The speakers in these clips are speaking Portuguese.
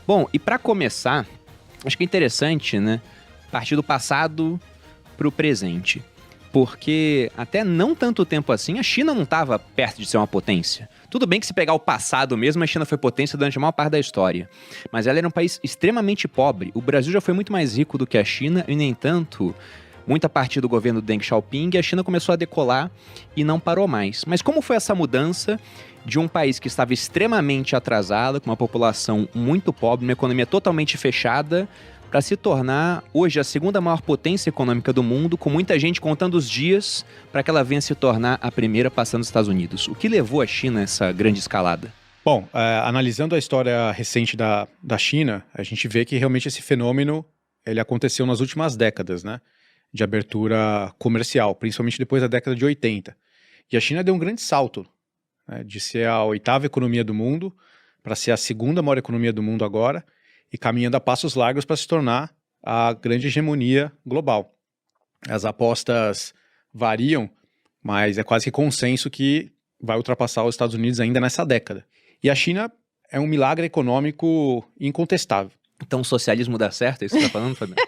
Bom, e para começar, acho que é interessante, né, partir do passado para o presente. Porque até não tanto tempo assim, a China não estava perto de ser uma potência. Tudo bem que se pegar o passado mesmo, a China foi potência durante a maior parte da história. Mas ela era um país extremamente pobre. O Brasil já foi muito mais rico do que a China e, no entanto, muito a partir do governo do Deng Xiaoping, a China começou a decolar e não parou mais. Mas como foi essa mudança de um país que estava extremamente atrasado, com uma população muito pobre, uma economia totalmente fechada, para se tornar hoje a segunda maior potência econômica do mundo, com muita gente contando os dias para que ela venha se tornar a primeira, passando os Estados Unidos? O que levou a China a essa grande escalada? Bom, analisando a história recente da China, a gente vê que realmente esse fenômeno ele aconteceu nas últimas décadas, né? De abertura comercial, principalmente depois da década de 80. E a China deu um grande salto, né, de ser a oitava economia do mundo para ser a segunda maior economia do mundo agora, e caminhando a passos largos para se tornar a grande hegemonia global. As apostas variam, mas é quase que consenso que vai ultrapassar os Estados Unidos ainda nessa década. E a China é um milagre econômico incontestável. Então o socialismo dá certo? É isso que você está falando, Fabiano?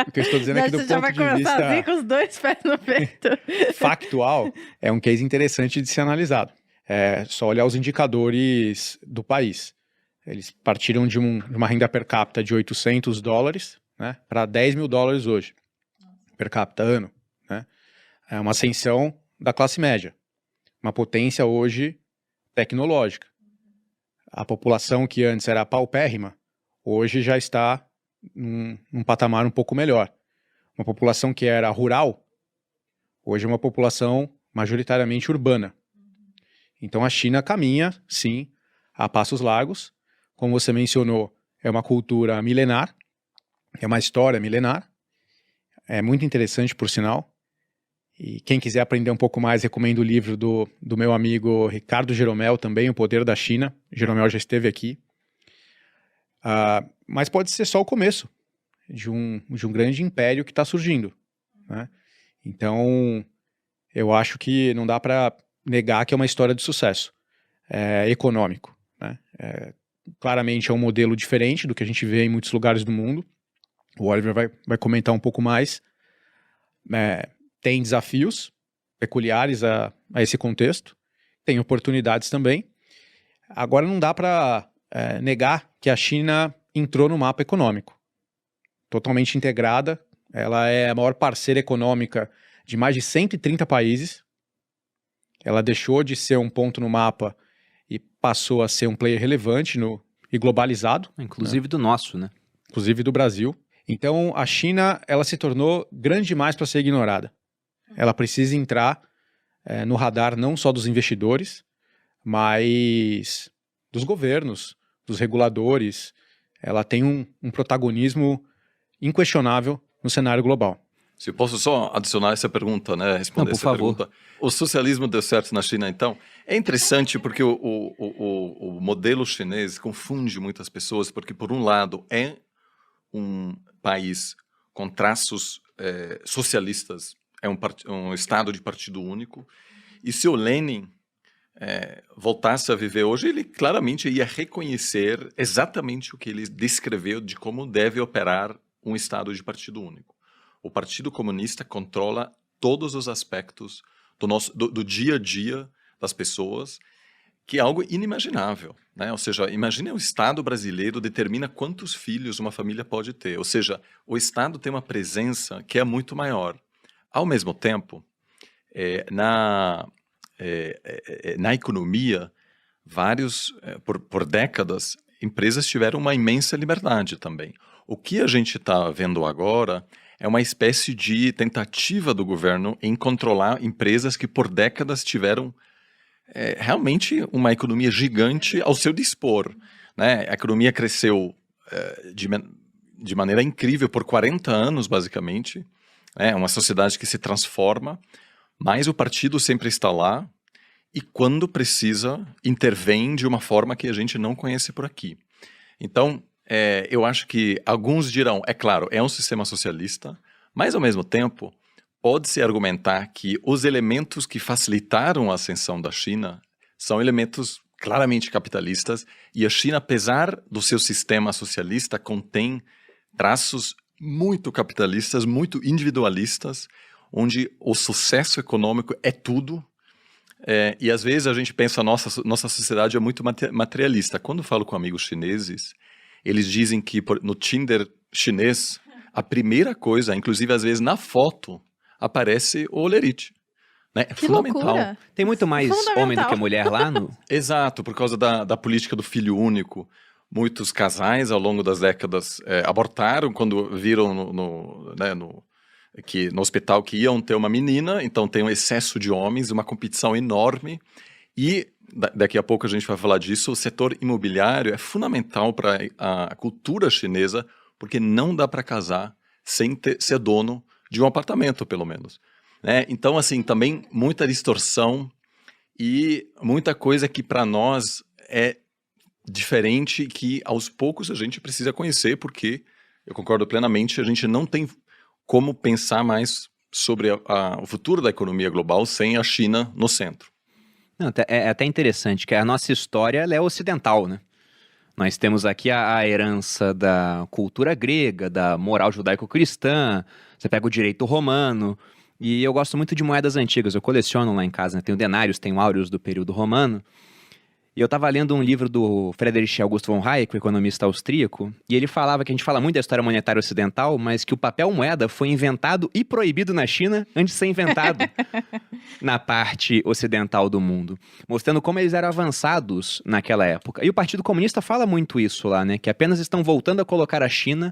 O que eu estou dizendo é que do Você já ponto vai de começar vista assim com os dois pés no peito. factual, é um case interessante de ser analisado. É só olhar os indicadores do país. Eles partiram de uma renda per capita de $800, né, para $10 mil hoje, per capita ano. Né? É uma ascensão da classe média. Uma potência hoje tecnológica. A população que antes era paupérrima, hoje já está num patamar um pouco melhor. Uma população que era rural, hoje é uma população majoritariamente urbana. Então a China caminha, sim, a passos largos. Como você mencionou, é uma cultura milenar, é uma história milenar, é muito interessante, por sinal. E quem quiser aprender um pouco mais, recomendo o livro do meu amigo Ricardo Jeromel também, O Poder da China. Jeromel já esteve aqui. Mas pode ser só o começo de um grande império que está surgindo. Né? Então, eu acho que não dá para negar que é uma história de sucesso econômico. Né? Claramente é um modelo diferente do que a gente vê em muitos lugares do mundo. O Oliver vai comentar um pouco mais. Tem desafios peculiares a esse contexto, tem oportunidades também. Agora não dá para negar que a China entrou no mapa econômico. Totalmente integrada, ela é a maior parceira econômica de mais de 130 países. Ela deixou de ser um ponto no mapa e passou a ser um player relevante e globalizado. Inclusive do nosso, né? Inclusive do Brasil. Então, a China, ela se tornou grande demais para ser ignorada. Ela precisa entrar no radar não só dos investidores, mas dos governos, dos reguladores. Ela tem um protagonismo inquestionável no cenário global. Se eu posso só adicionar essa pergunta, né? Responder Não, por essa favor. pergunta. O socialismo deu certo na China, então? É interessante porque o modelo chinês confunde muitas pessoas, porque, por um lado, é um país com traços socialistas, é um estado de partido único, e se o Lenin voltasse a viver hoje, ele claramente ia reconhecer exatamente o que ele descreveu de como deve operar um estado de partido único. O Partido Comunista controla todos os aspectos do dia a dia das pessoas, que é algo inimaginável, né? Ou seja, imagine o Estado brasileiro determina quantos filhos uma família pode ter. Ou seja, o Estado tem uma presença que é muito maior. Ao mesmo tempo, na economia, por décadas, empresas tiveram uma imensa liberdade também. O que a gente está vendo agora é uma espécie de tentativa do governo em controlar empresas que por décadas tiveram realmente uma economia gigante ao seu dispor. Né? A economia cresceu de maneira incrível por 40 anos, basicamente. É uma sociedade que se transforma, mas o partido sempre está lá e, quando precisa, intervém de uma forma que a gente não conhece por aqui. Então, eu acho que alguns dirão, é claro, é um sistema socialista, mas, ao mesmo tempo, pode-se argumentar que os elementos que facilitaram a ascensão da China são elementos claramente capitalistas, e a China, apesar do seu sistema socialista, contém traços muito capitalistas, muito individualistas, onde o sucesso econômico é tudo. E às vezes a gente pensa, nossa sociedade é muito materialista. Quando eu falo com amigos chineses, eles dizem que no Tinder chinês, a primeira coisa, inclusive às vezes na foto, aparece o olerite. Né? É Que fundamental. loucura. Tem muito mais Fundamental. homem do que mulher lá no... Exato, por causa da política do filho único. Muitos casais, ao longo das décadas, abortaram quando viram no hospital que iam ter uma menina, então tem um excesso de homens, uma competição enorme. E daqui a pouco a gente vai falar disso, o setor imobiliário é fundamental para a cultura chinesa, porque não dá para casar sem ser dono de um apartamento, pelo menos. Né? Então, assim, também muita distorção e muita coisa que para nós é diferente, que aos poucos a gente precisa conhecer, porque, eu concordo plenamente, a gente não tem como pensar mais sobre o futuro da economia global sem a China no centro. Não, é até interessante que a nossa história ela é ocidental, né? Nós temos aqui a herança da cultura grega, da moral judaico-cristã, você pega o direito romano, e eu gosto muito de moedas antigas, eu coleciono lá em casa, né? Tenho denários, tenho áureos do período romano, e eu estava lendo um livro do Friedrich August von Hayek, o economista austríaco, e ele falava que a gente fala muito da história monetária ocidental, mas que o papel moeda foi inventado e proibido na China antes de ser inventado na parte ocidental do mundo, mostrando como eles eram avançados naquela época. E o Partido Comunista fala muito isso lá, né? Que apenas estão voltando a colocar a China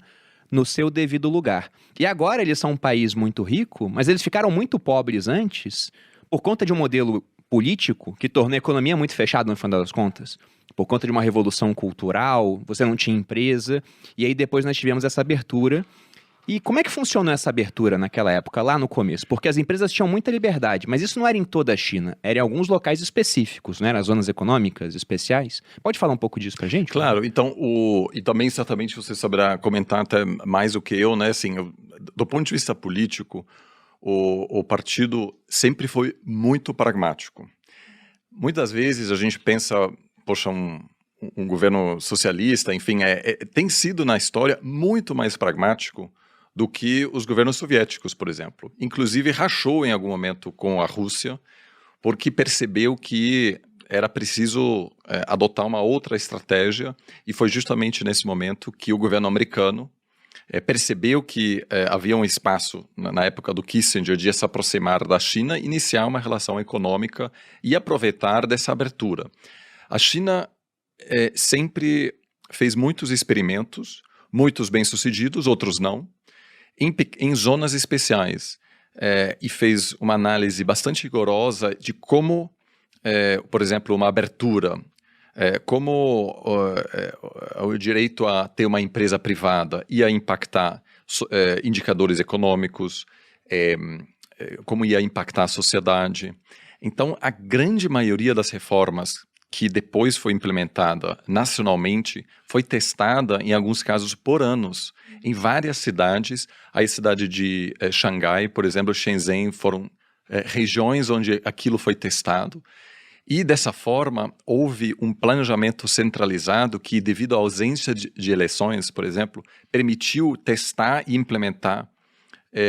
no seu devido lugar. E agora eles são um país muito rico, mas eles ficaram muito pobres antes por conta de um modelo político que tornou a economia muito fechada no final das contas. Por conta de uma revolução cultural, você não tinha empresa, e aí depois nós tivemos essa abertura. E como é que funcionou essa abertura naquela época, lá no começo? Porque as empresas tinham muita liberdade, mas isso não era em toda a China, era em alguns locais específicos, né? Nas zonas econômicas especiais. Pode falar um pouco disso pra gente? Claro, então, e também certamente você saberá comentar até mais do que eu, né? Assim, do ponto de vista político, o partido sempre foi muito pragmático. Muitas vezes a gente pensa, poxa, um governo socialista, enfim, tem sido na história muito mais pragmático do que os governos soviéticos, por exemplo. Inclusive rachou em algum momento com a Rússia, porque percebeu que era preciso adotar uma outra estratégia, e foi justamente nesse momento que o governo americano percebeu que havia um espaço, na época do Kissinger, de se aproximar da China, iniciar uma relação econômica e aproveitar dessa abertura. A China sempre fez muitos experimentos, muitos bem-sucedidos, outros não, em zonas especiais, e fez uma análise bastante rigorosa de como, por exemplo, uma abertura, como o direito a ter uma empresa privada ia impactar indicadores econômicos, como ia impactar a sociedade. Então, a grande maioria das reformas que depois foi implementada nacionalmente foi testada, em alguns casos, por anos, em várias cidades. A cidade de Xangai, por exemplo, Shenzhen, foram regiões onde aquilo foi testado. E, dessa forma, houve um planejamento centralizado que, devido à ausência de eleições, por exemplo, permitiu testar e implementar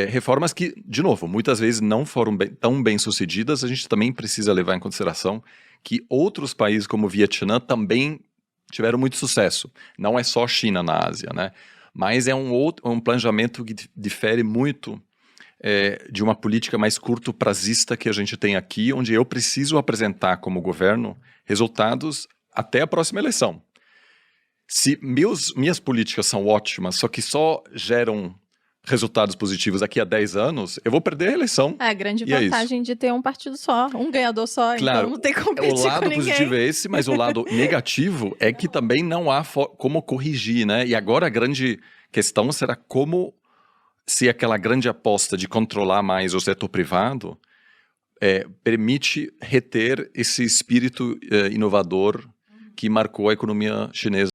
reformas que, de novo, muitas vezes não foram tão bem sucedidas. A gente também precisa levar em consideração que outros países, como o Vietnã, também tiveram muito sucesso. Não é só a China na Ásia, né? Mas é um planejamento que difere muito de uma política mais curto-prazista que a gente tem aqui, onde eu preciso apresentar como governo resultados até a próxima eleição. Se minhas políticas são ótimas, só que só geram resultados positivos daqui a 10 anos, eu vou perder a eleição. A grande vantagem de ter um partido só, um ganhador só, claro, então não tem como competir o lado com ninguém. positivo é esse, mas o lado negativo é que também não há como corrigir, né? E agora a grande questão será como, se aquela grande aposta de controlar mais o setor privado permite reter esse espírito inovador que marcou a economia chinesa